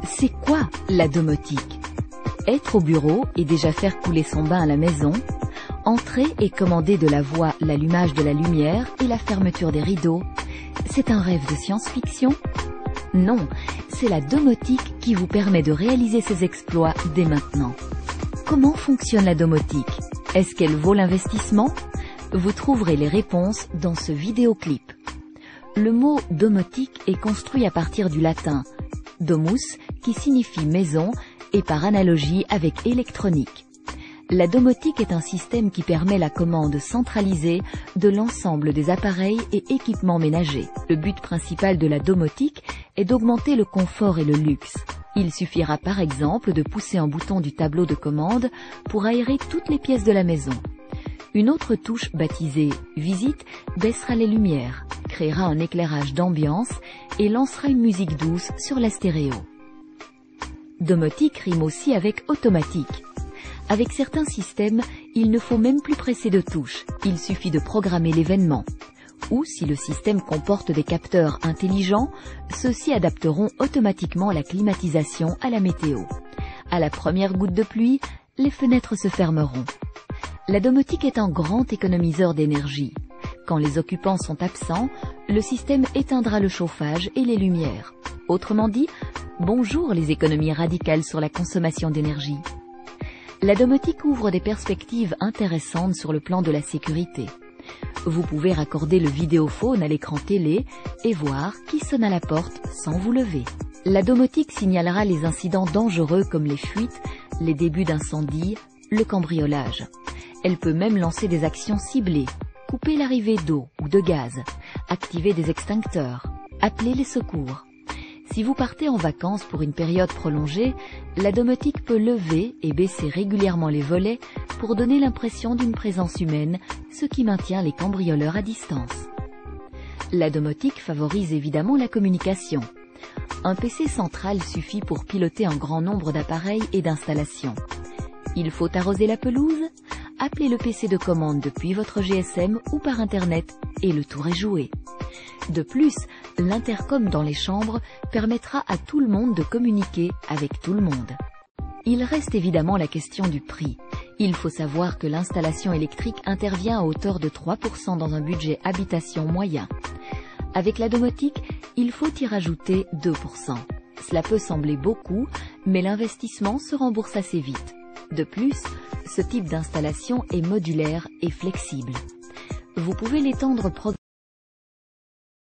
C'est quoi la domotique? Être au bureau et déjà faire couler son bain à la maison, entrer et commander de la voix l'allumage de la lumière et la fermeture des rideaux, c'est un rêve de science-fiction? Non, c'est la domotique qui vous permet de réaliser ces exploits dès maintenant. Comment fonctionne la domotique? Est-ce qu'elle vaut l'investissement? Vous trouverez les réponses dans ce vidéoclip. Le mot domotique est construit à partir du latin domus, qui signifie maison, et par analogie avec électronique. La domotique est un système qui permet la commande centralisée de l'ensemble des appareils et équipements ménagers. Le but principal de la domotique est d'augmenter le confort et le luxe. Il suffira par exemple de pousser un bouton du tableau de commande pour aérer toutes les pièces de la maison. Une autre touche baptisée « Visite » baissera les lumières, créera un éclairage d'ambiance et lancera une musique douce sur la stéréo. Domotique rime aussi avec automatique. Avec certains systèmes, il ne faut même plus presser de touches, il suffit de programmer l'événement. Ou si le système comporte des capteurs intelligents, ceux-ci adapteront automatiquement la climatisation à la météo. À la première goutte de pluie, les fenêtres se fermeront. La domotique est un grand économiseur d'énergie. Quand les occupants sont absents, le système éteindra le chauffage et les lumières. Autrement dit, bonjour les économies radicales sur la consommation d'énergie. La domotique ouvre des perspectives intéressantes sur le plan de la sécurité. Vous pouvez raccorder le vidéophone à l'écran télé et voir qui sonne à la porte sans vous lever. La domotique signalera les incidents dangereux comme les fuites, les débuts d'incendie, le cambriolage. Elle peut même lancer des actions ciblées, couper l'arrivée d'eau ou de gaz, activer des extincteurs, appeler les secours. Si vous partez en vacances pour une période prolongée, la domotique peut lever et baisser régulièrement les volets pour donner l'impression d'une présence humaine, ce qui maintient les cambrioleurs à distance. La domotique favorise évidemment la communication. Un PC central suffit pour piloter un grand nombre d'appareils et d'installations. Il faut arroser la pelouse? Appelez le PC de commande depuis votre GSM ou par Internet et le tour est joué. De plus, l'intercom dans les chambres permettra à tout le monde de communiquer avec tout le monde. Il reste évidemment la question du prix. Il faut savoir que l'installation électrique intervient à hauteur de 3% dans un budget habitation moyen. Avec la domotique, il faut y rajouter 2%. Cela peut sembler beaucoup, mais l'investissement se rembourse assez vite. De plus, ce type d'installation est modulaire et flexible. Vous pouvez l'étendre progressivement